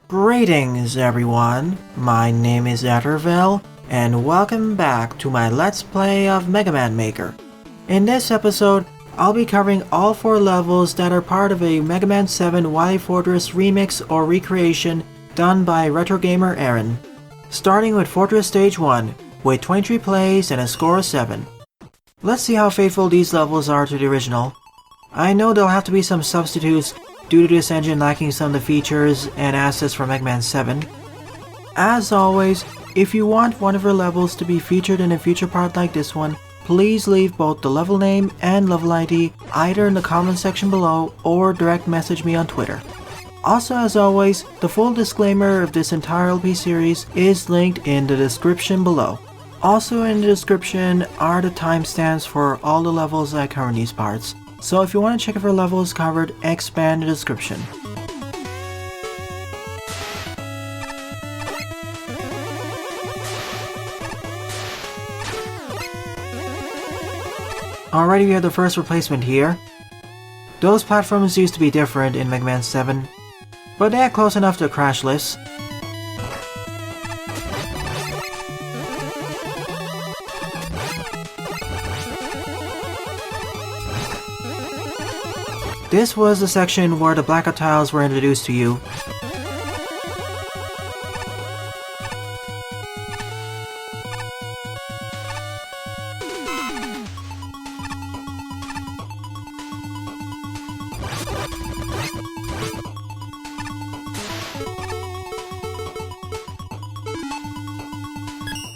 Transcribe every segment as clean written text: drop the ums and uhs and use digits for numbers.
Greetings everyone, my name is Etterville, and welcome back to my Let's Play of Mega Man Maker. In this episode, I'll be covering all 4 levels that are part of a Mega Man 7 Wily Fortress remix or recreation done by RetroGamerAaron. Starting with Fortress Stage 1, with 23 plays and a score of 7. Let's see how faithful these levels are to the original. I know there'll have to be some substitutes due to this engine lacking some of the features and assets from Mega Man 7. As always, if you want one of your levels to be featured in a future part like this one, please leave both the level name and level ID either in the comment section below or direct message me on Twitter. Also, as always, the full disclaimer of this entire LP series is linked in the description below. Also in the description are the timestamps for all the levels I cover in these parts. So if you want to check if your level is covered, expand the description. Alrighty, we have the first replacement here. Those platforms used to be different in Mega Man 7, but they're close enough to crash lifts. This was the section where the blackout tiles were introduced to you.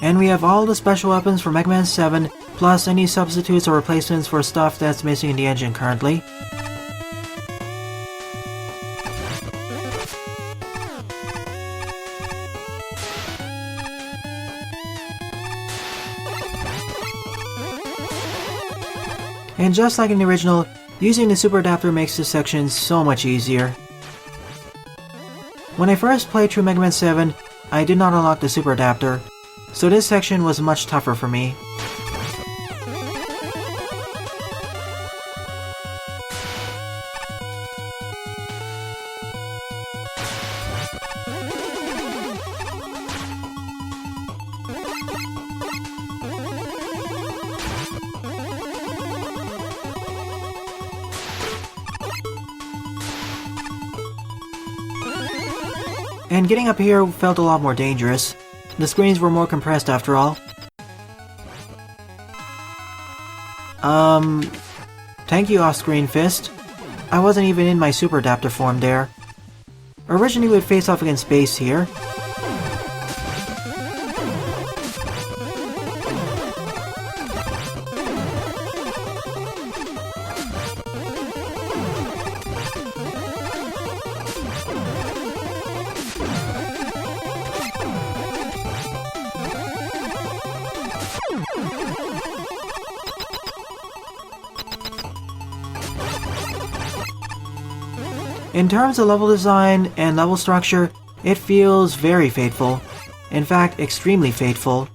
And we have all the special weapons for Mega Man 7, plus any substitutes or replacements for stuff that's missing in the engine currently. And just like in the original, using the super adapter makes this section so much easier. When I first played through Mega Man 7, I did not unlock the super adapter, so this section was much tougher for me. And getting up here felt a lot more dangerous. The screens were more compressed after all. Thank you, off-screen fist. I wasn't even in my super adapter form there. Originally we would face off against base here. In terms of level design and level structure, it feels very faithful. In fact, extremely faithful.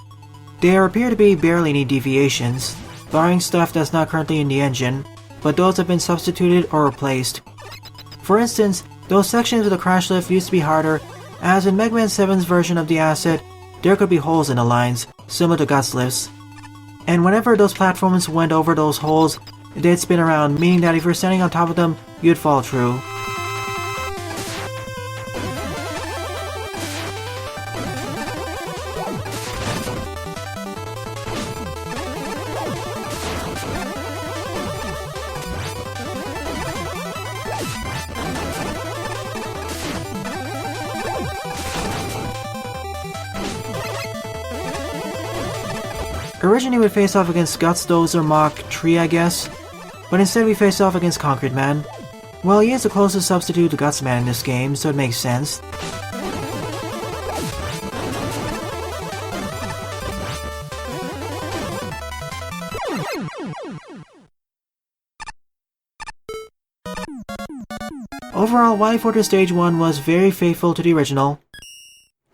There appear to be barely any deviations, barring stuff that's not currently in the engine, but those have been substituted or replaced. For instance, those sections with the crash lift used to be harder, as in Mega Man 7's version of the asset, there could be holes in the lines, similar to Guts lifts. And whenever those platforms went over those holes, they'd spin around, meaning that if you're standing on top of them, you'd fall through. Originally we face off against Guts, Dozer, Mach 3, I guess, but instead we face off against Concrete Man. Well, he is the closest substitute to Guts Man in this game, so it makes sense. Overall, Wily Fortress Stage 1 was very faithful to the original,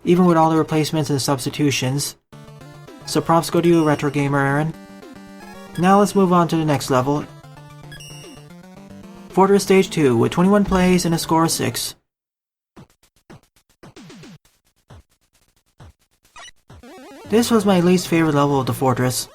even with all the replacements and substitutions. So props go to you, RetroGamerAaron. Now let's move on to the next level. Fortress Stage 2 with 21 plays and a score of 6. This was my least favorite level of the fortress.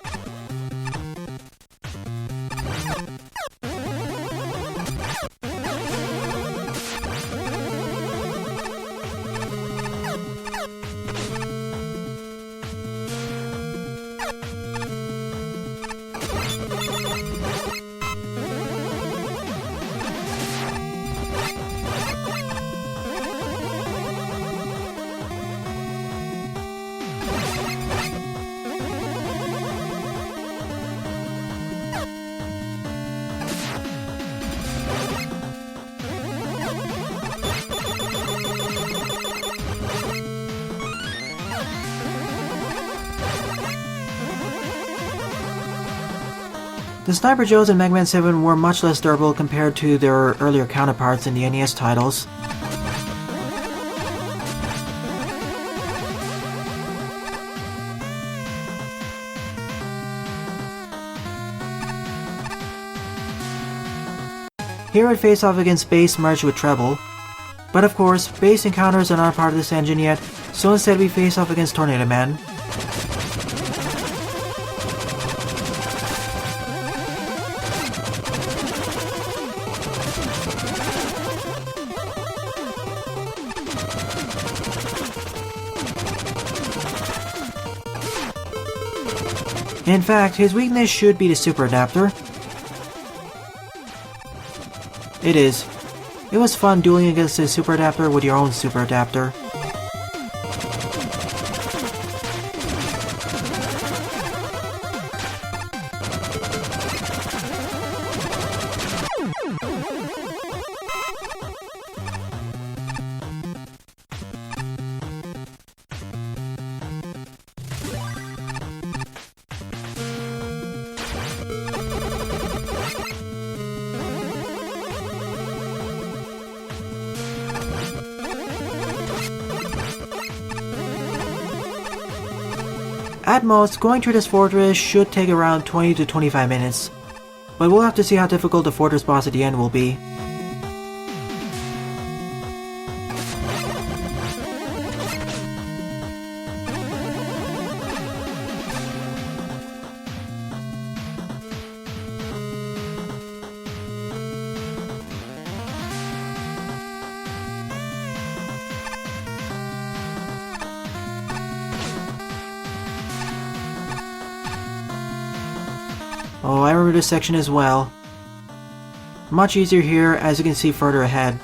The Sniper Joes in Mega Man 7 were much less durable compared to their earlier counterparts in the NES titles. Here it faced off against Bass merged with Treble, but of course, Bass encounters are not part of this engine yet, so instead we face off against Tornado Man. In fact, his weakness should be the Super Adapter. It is. It was fun dueling against the Super Adapter with your own Super Adapter. At most, going through this fortress should take around 20 to 25 minutes, but we'll have to see how difficult the fortress boss at the end will be. Oh, I remember this section as well. Much easier here, as you can see further ahead.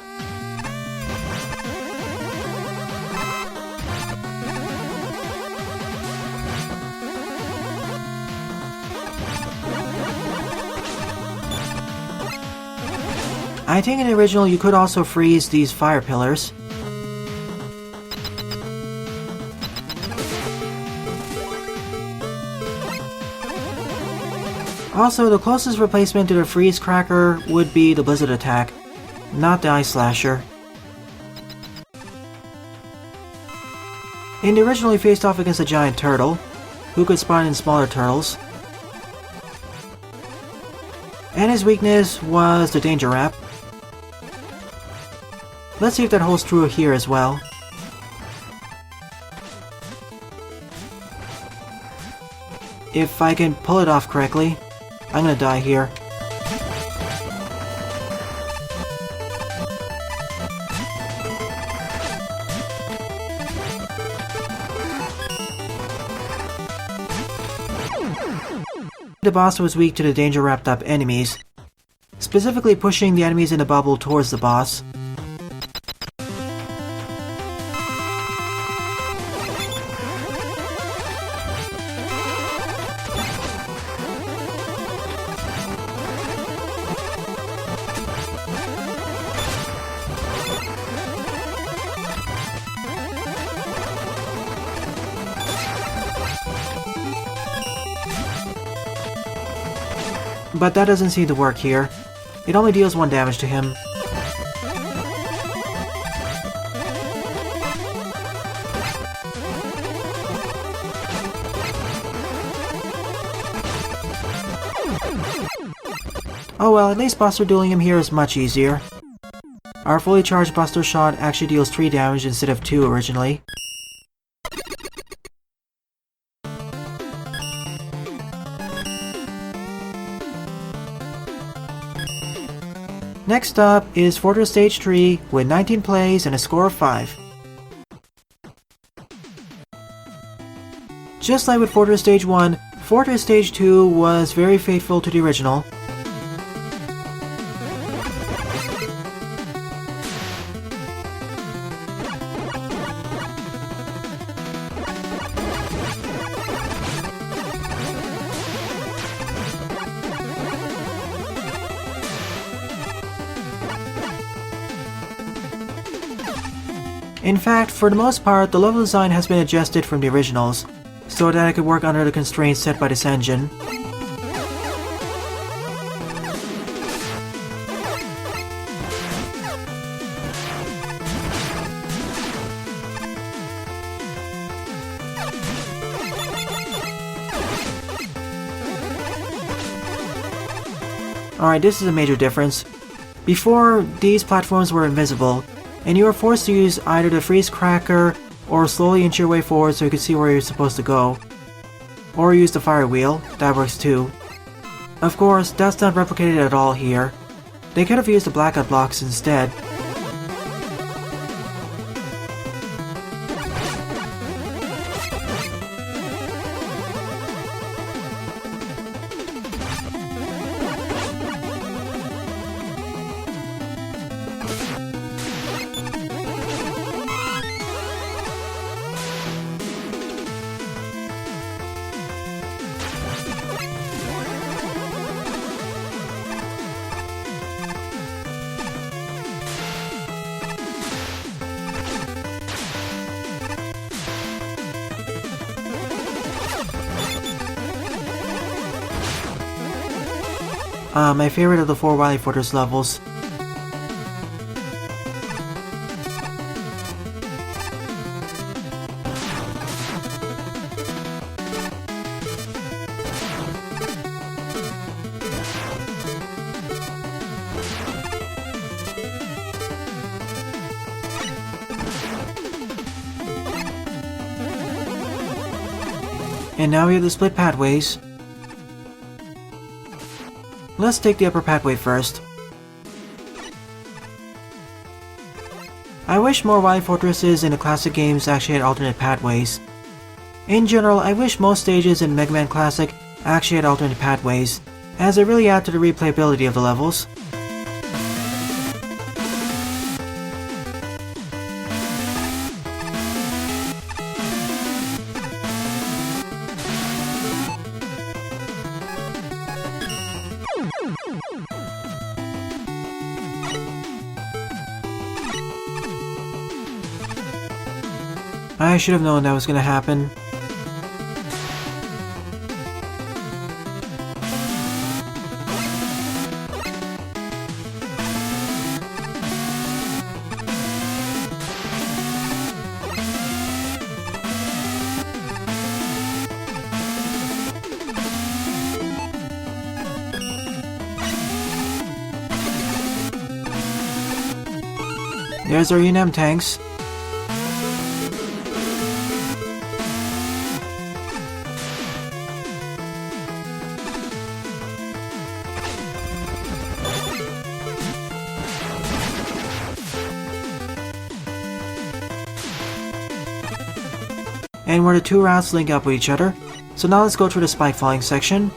I think in the original you could also freeze these fire pillars. Also, the closest replacement to the Freeze Cracker would be the Blizzard attack, not the Ice Slasher. In the original, he faced off against a giant turtle, who could spawn in smaller turtles. And his weakness was the Danger Wrap. Let's see if that holds true here as well. If I can pull it off correctly. I'm gonna die here. The boss was weak to the danger wrapped up enemies, specifically pushing the enemies in the bubble towards the boss. But that doesn't seem to work here. It only deals 1 damage to him. Oh well, at least Buster dueling him here is much easier. Our fully charged Buster Shot actually deals 3 damage instead of 2 originally. Next up is Fortress Stage 3 with 19 plays and a score of 5. Just like with Fortress Stage 1, Fortress Stage 2 was very faithful to the original. In fact, for the most part, the level design has been adjusted from the originals, so that it could work under the constraints set by this engine. Alright, this is a major difference. Before, these platforms were invisible, and you were forced to use either the freeze cracker or slowly inch your way forward so you could see where you're supposed to go. Or use the fire wheel, that works too. Of course, that's not replicated at all here. They could have used the blackout blocks instead. My favorite of the 4 Wily Fortress levels. And now we have the split pathways. Let's take the upper pathway first. I wish more Wily Fortresses in the classic games actually had alternate pathways. In general, I wish most stages in Mega Man Classic actually had alternate pathways, as they really add to the replayability of the levels. I should have known that was gonna happen. There's our UNM tanks. And where the two routes link up with each other. So now let's go through the spike falling section.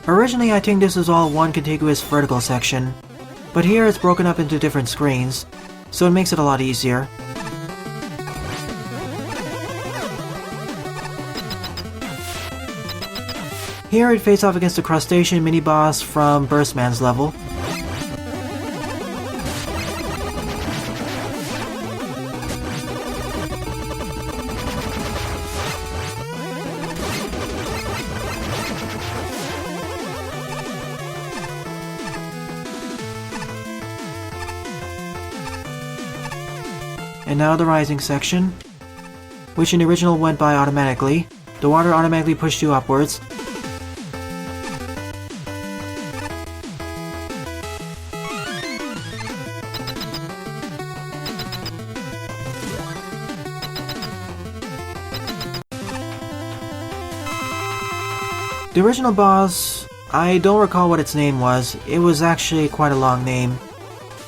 Originally I think this was all one contiguous vertical section, but here it's broken up into different screens, so it makes it a lot easier. Here it faces off against the crustacean mini-boss from Burstman's level. And now the rising section, which in the original went by automatically. The water automatically pushed you upwards. The original boss, I don't recall what its name was. It was actually quite a long name.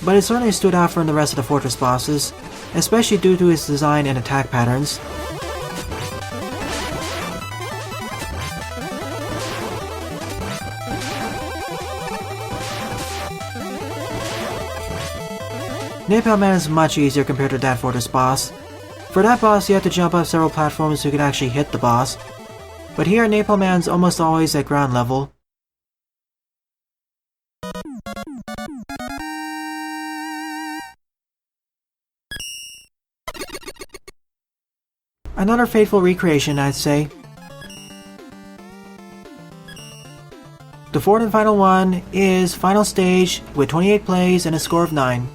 But it certainly stood out from the rest of the fortress bosses, especially due to its design and attack patterns. Napalm Man is much easier compared to that fortress boss. For that boss, you have to jump up several platforms so you can actually hit the boss. But here, Napalm Man's almost always at ground level. Another faithful recreation, I'd say. The fourth and final one is Final Stage with 28 plays and a score of 9.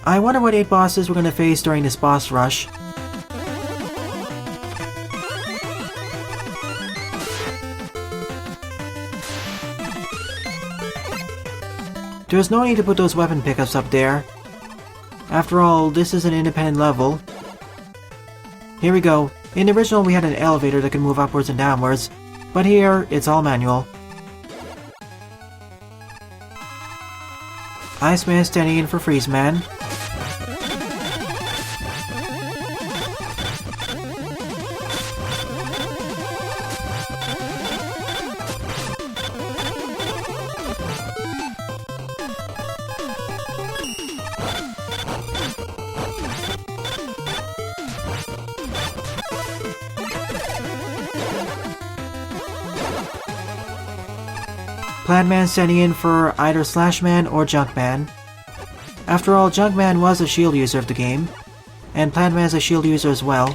I wonder what 8 bosses we're going to face during this boss rush. There's no need to put those weapon pickups up there. After all, this is an independent level. Here we go. In the original we had an elevator that could move upwards and downwards, but here it's all manual. Iceman standing in for Freeze Man. Planman standing in for either Slashman or Junkman. After all, Junkman was a shield user of the game, and Planman is a shield user as well.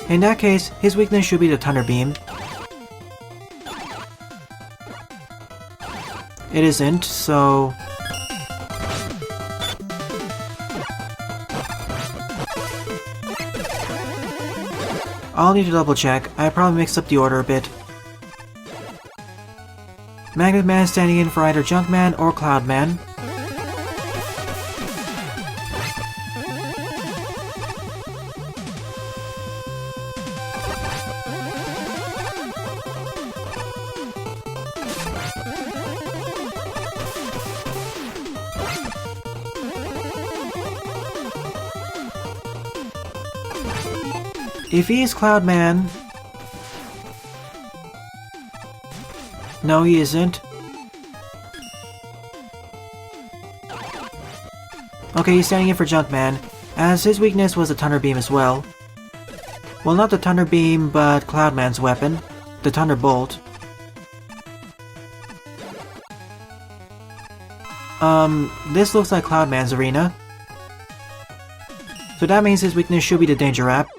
In that case, his weakness should be the Thunder Beam. It isn't, so... I'll need to double check. I probably mixed up the order a bit. Magnet Man standing in for either Junkman or Cloudman. If he is Cloudman... No, he isn't. Okay, he's standing in for Junkman, as his weakness was the Thunder Beam as well. Well, not the Thunder Beam, but Cloudman's weapon, the Thunderbolt. This looks like Cloudman's arena. So that means his weakness should be the Danger Wrap.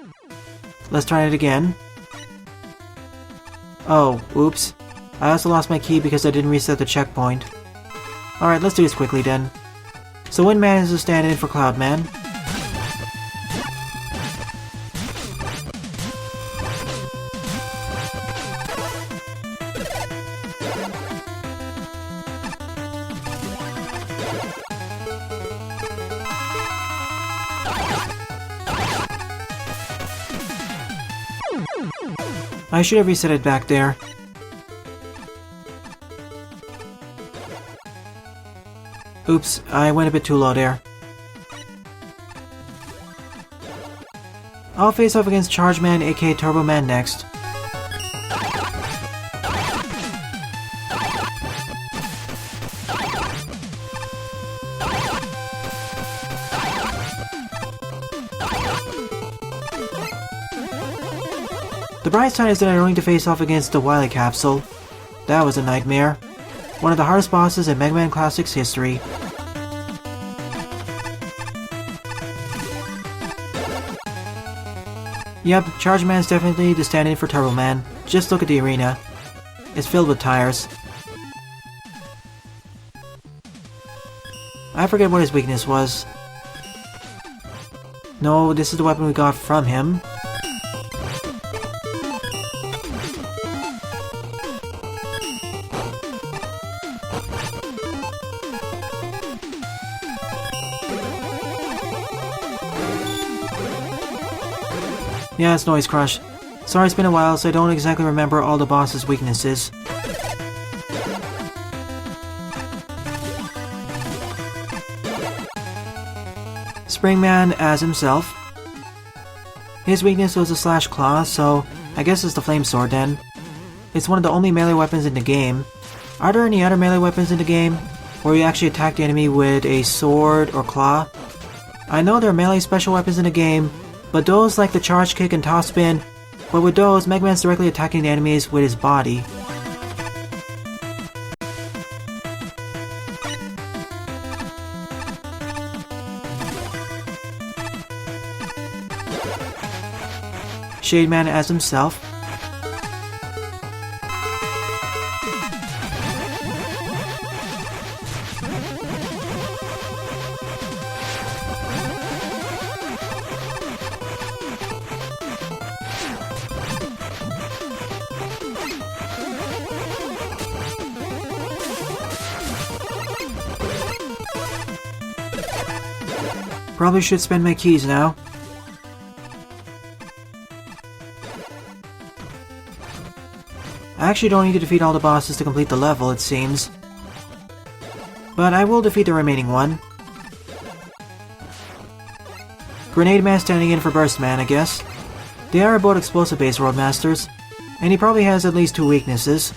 Let's try it again. Oh, oops. I also lost my key because I didn't reset the checkpoint. Alright, let's do this quickly then. So Windman is to stand in for Cloudman. I should have reset it back there. Oops, I went a bit too low there. I'll face off against Chargeman aka Turbo Man next. The bright side is that I'm going to face off against the Wily Capsule. That was a nightmare. One of the hardest bosses in Mega Man Classic's history. Yep, Charge Man's definitely the stand-in for Turbo Man. Just look at the arena. It's filled with tires. I forget what his weakness was. No, this is the weapon we got from him. Yeah, it's Noise Crush. Sorry it's been a while, so I don't exactly remember all the boss's weaknesses. Springman as himself. His weakness was a slash claw, so I guess it's the flame sword then. It's one of the only melee weapons in the game. Are there any other melee weapons in the game where you actually attack the enemy with a sword or claw? I know there are melee special weapons in the game, but those like the charge kick and toss spin, but with those, Mega Man's directly attacking the enemies with his body. Shade Man as himself. Probably should spend my keys now. I actually don't need to defeat all the bosses to complete the level, it seems. But I will defeat the remaining one. Grenade Man standing in for Burst Man, I guess. They are both explosive-based Roadmasters, and he probably has at least 2 weaknesses.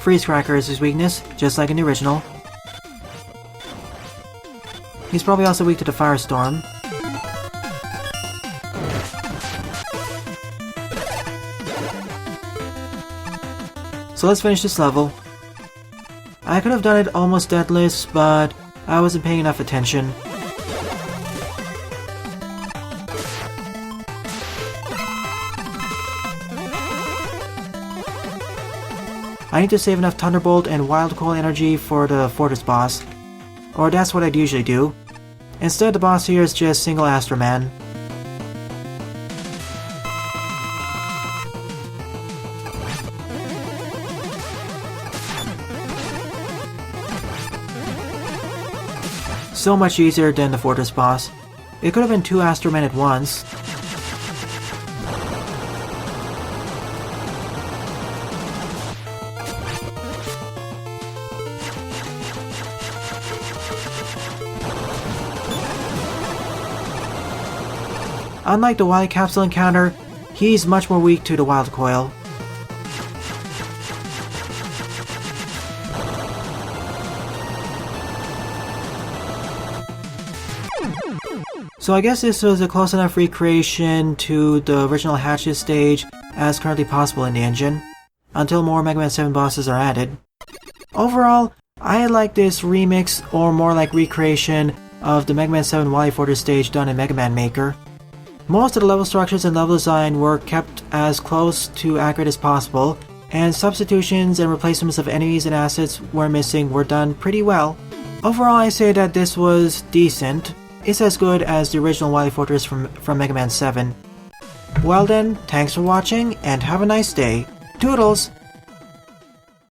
Freeze Cracker is his weakness, just like in the original. He's probably also weak to the Firestorm. So let's finish this level. I could have done it almost deathless, but I wasn't paying enough attention. I need to save enough Thunderbolt and Wild Coil energy for the Fortress boss. Or that's what I'd usually do. Instead, the boss here is just single Astro Man. So much easier than the Fortress boss. It could have been 2 Astro Men at once. Unlike the Wily Capsule encounter, he's much more weak to the Wild Coil. So I guess this was a close enough recreation to the original Hatches stage as currently possible in the engine, until more Mega Man 7 bosses are added. Overall, I like this remix, or more like recreation, of the Mega Man 7 Wily Fortress stage done in Mega Man Maker. Most of the level structures and level design were kept as close to accurate as possible, and substitutions and replacements of enemies and assets where missing were done pretty well. Overall, I say that this was decent. It's as good as the original Wily Fortress from Mega Man 7. Well then, thanks for watching, and have a nice day. Toodles!